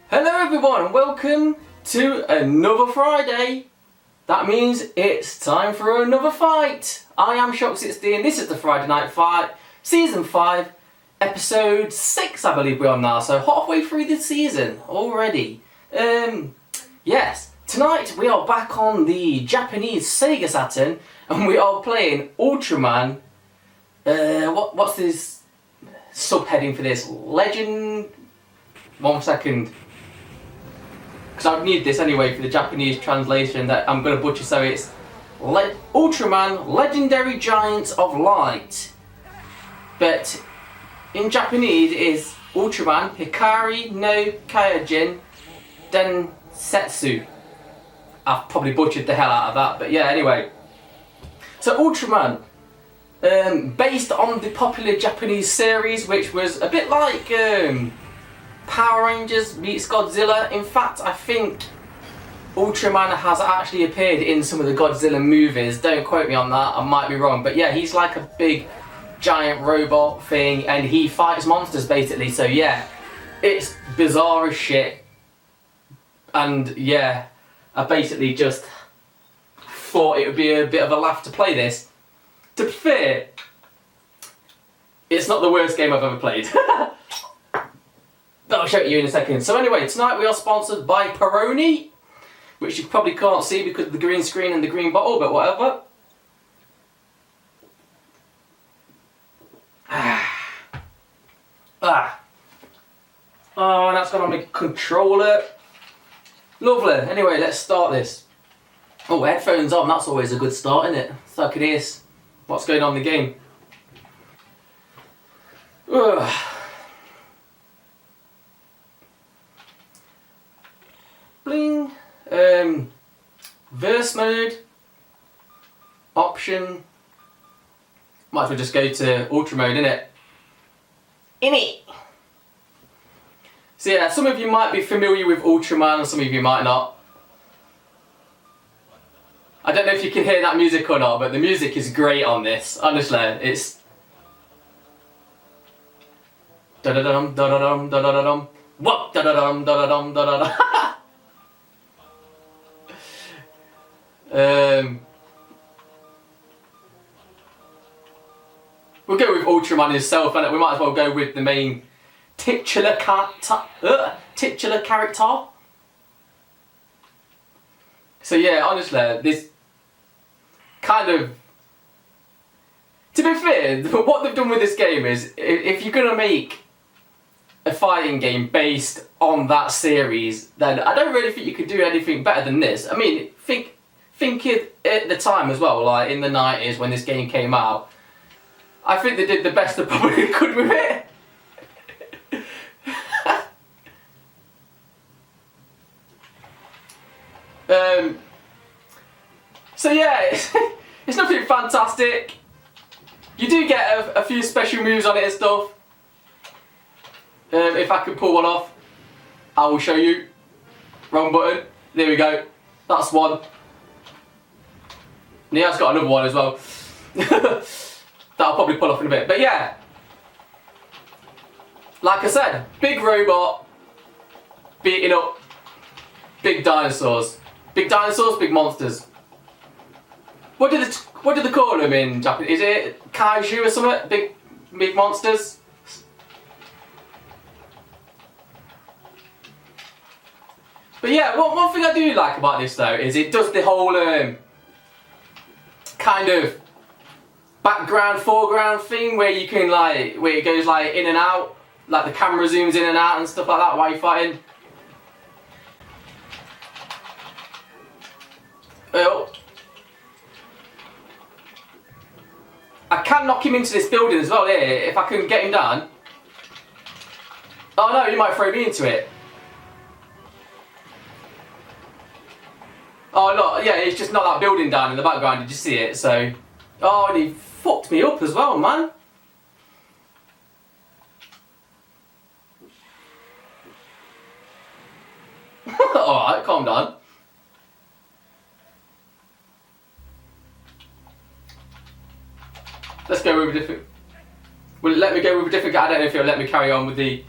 Hello everyone and welcome to another Friday. That means it's time for another fight. I am Shock16 and this is the Friday Night Fight, Season 5, Episode 6 I believe we're on now, so halfway through the season already. Yes, tonight we are back on the Japanese Sega Saturn and we are playing Ultraman. What's this subheading for this? Legend... 1 second. Because I need this anyway for the Japanese translation that I'm going to butcher, so it's Ultraman Legendary Giants of Light. But in Japanese it is Ultraman Hikari no Kaijin Densetsu. I've probably butchered the hell out of that, but yeah, anyway. So Ultraman, based on the popular Japanese series, which was a bit like Power Rangers meets Godzilla. In fact, I think Ultraman has actually appeared in some of the Godzilla movies. Don't quote me on that, I might be wrong. But yeah, he's like a big giant robot thing and he fights monsters basically. So yeah, it's bizarre as shit. And yeah, I basically just thought it would be a bit of a laugh to play this. To be fair, it's not the worst game I've ever played. But I'll show it you in a second. So anyway, tonight we are sponsored by Peroni, which you probably can't see because of the green screen and the green bottle, but whatever. Oh, and that's gone on my controller. Lovely. Anyway, let's start this. Oh, headphones on, that's always a good start, isn't it? So I can hear what's going on in the game. Ugh. Bling. Verse mode. Option. Might as well just go to Ultra mode, innit? So yeah, some of you might be familiar with Ultraman and some of you might not. I don't know if you can hear that music or not, but the music is great on this. Honestly, it's da da dum da da dum da da da dum. What da da dum da da dum da da da. We'll go with Ultraman himself, and we might as well go with the main titular character. So yeah, honestly, this kind of... To be fair, what they've done with this game is, if you're going to make a fighting game based on that series, then I don't really think you could do anything better than this. I mean, think it at the time as well, like in the 90s when this game came out. I think they did the best they probably could with it. So yeah, it's nothing fantastic. You do get a few special moves on it and stuff. If I can pull one off, I will show you. Wrong button. There we go. That's one. And yeah, it's got another one as well. That I'll probably pull off in a bit. But yeah, like I said, big robot beating up big dinosaurs. Big dinosaurs, big monsters. What do they call them in Japanese? Is it Kaiju or something? Big monsters? But yeah, one thing I do like about this though is it does the whole kind of background, foreground thing where you can like, where it goes like in and out, like the camera zooms in and out and stuff like that while you're fighting. Oh. I can knock him into this building as well here, if I can get him down. Oh no, he might throw me into it. Oh look, yeah, it's just not that building down in the background, did you see it? So, oh, and he fucked me up as well, man. Alright, calm down. Let's go with a different... Will it let me go with a different guy? I don't know if it'll let me carry on with the...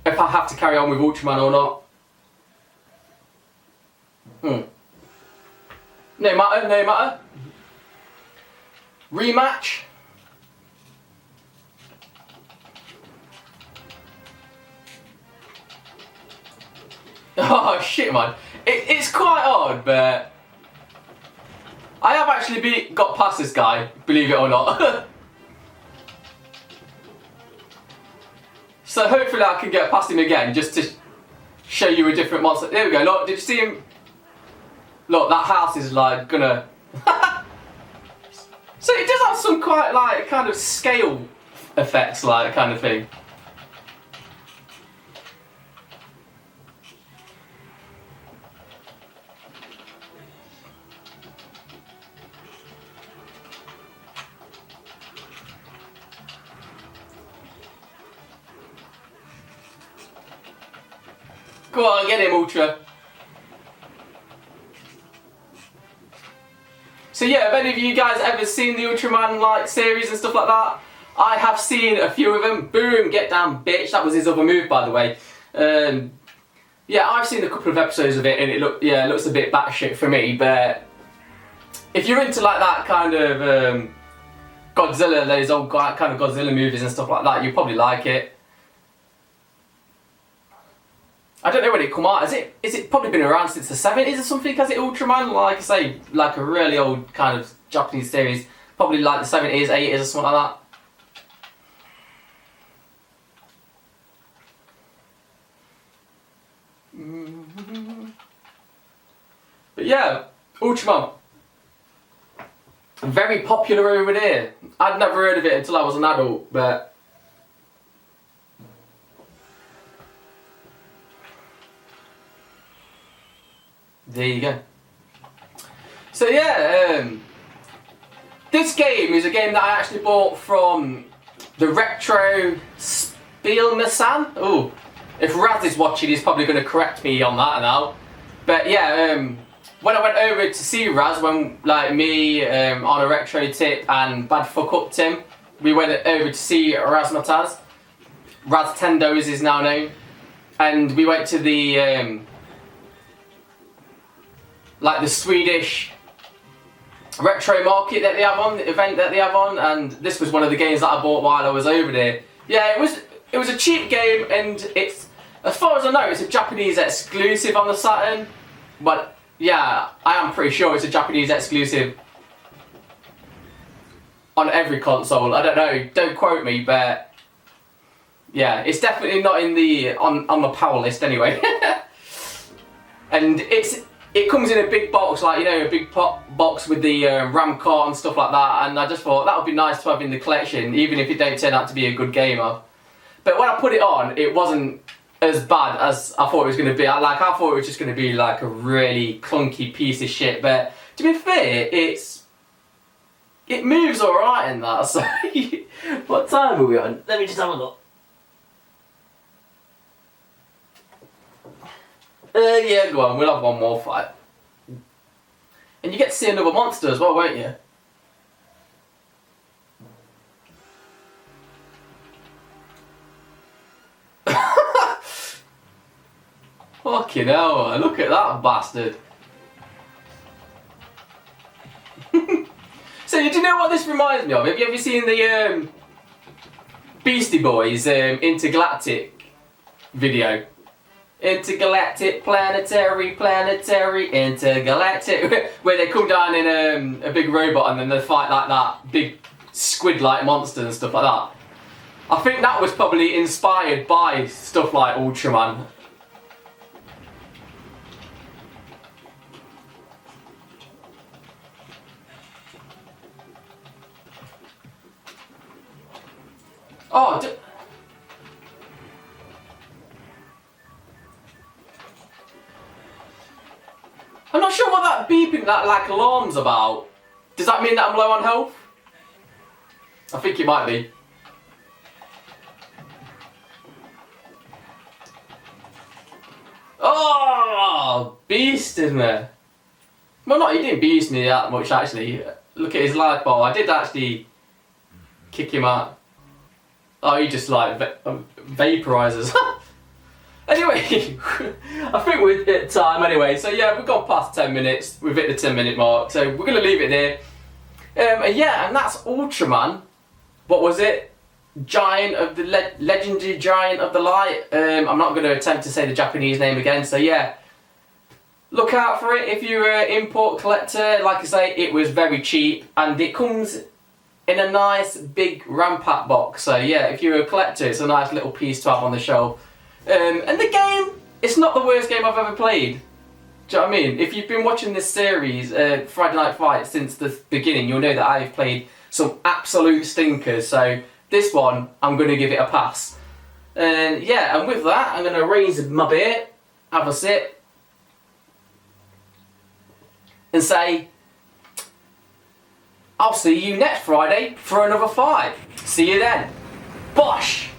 If I have to carry on with Ultraman or not. No matter, no matter. Rematch. Oh shit, man. It's quite odd, but I have actually got past this guy, believe it or not. So hopefully I can get past him again, just to show you a different monster. There we go, look, did you see him? Look, that house is like gonna... So it does have some quite like kind of scale effects, like kind of thing. Go on, get him, Ultra. So yeah, have any of you guys ever seen the Ultraman like series and stuff like that? I have seen a few of them. Boom, get down, bitch. That was his other move, by the way. Yeah, I've seen a couple of episodes of it, and it looks a bit batshit for me. But if you're into like that kind of Godzilla, those old kind of Godzilla movies and stuff like that, you'll probably like it. I don't know when it come out. Is it probably been around since the 70s or something? Has it Ultraman? Like I say, like a really old kind of Japanese series. Probably like the 70s, 80s or something like that. But yeah, Ultraman. Very popular over there. I'd never heard of it until I was an adult, but... There you go. So yeah, this game is a game that I actually bought from the Retro Spielmasan. Oh, if Raz is watching, he's probably going to correct me on that now. But yeah, when I went over to see Raz, when like me on a retro tip and Bad Fuck Up Tim, we went over to see Razmataz. Raz Tendo is his now name, and we went to the like the Swedish retro market that they have on, the event that they have on, and this was one of the games that I bought while I was over there. Yeah, it was a cheap game, and it's, as far as I know, it's a Japanese exclusive on the Saturn. But yeah, I am pretty sure it's a Japanese exclusive on every console. I don't know, don't quote me, but yeah, it's definitely not in the on the power list anyway. And it comes in a big box, like, you know, a big box with the RAM card and stuff like that, and I just thought that would be nice to have in the collection, even if it don't turn out to be a good gamer. But when I put it on, it wasn't as bad as I thought it was going to be. I thought it was just going to be like a really clunky piece of shit, but to be fair, it moves alright in that, so... What time are we on? Let me just have a look. Yeah, go on, we'll have one more fight. And you get to see another monster as well, won't you? Fucking hell, look at that bastard. So, do you know what this reminds me of? Have you ever seen the Beastie Boys Intergalactic video? Intergalactic, planetary, intergalactic, where they come down in a big robot and then they fight like that big squid-like monster and stuff like that. I think that was probably inspired by stuff like Ultraman. Oh, I'm not sure what that beeping, that like alarm's about. Does that mean that I'm low on health? I think it might be. Oh, beasted me. Well, he didn't beast me that much actually. Look at his life bar. I did actually kick him out. Oh, he just like vaporizers. Anyway, I think we're at time anyway. So yeah, we've gone past 10 minutes. We've hit the 10-minute mark. So we're going to leave it there. And yeah, and that's Ultraman. What was it? Giant of the legendary giant of the light. I'm not going to attempt to say the Japanese name again. So yeah, look out for it if you're an import collector. Like I say, it was very cheap, and it comes in a nice big RAM pack box. So yeah, if you're a collector, it's a nice little piece to have on the shelf. And the game, it's not the worst game I've ever played. Do you know what I mean? If you've been watching this series, Friday Night Fight, since the beginning, you'll know that I've played some absolute stinkers. So this one, I'm going to give it a pass. And yeah, and with that, I'm going to raise my beer, have a sip, and say, I'll see you next Friday for another fight. See you then. Bosh!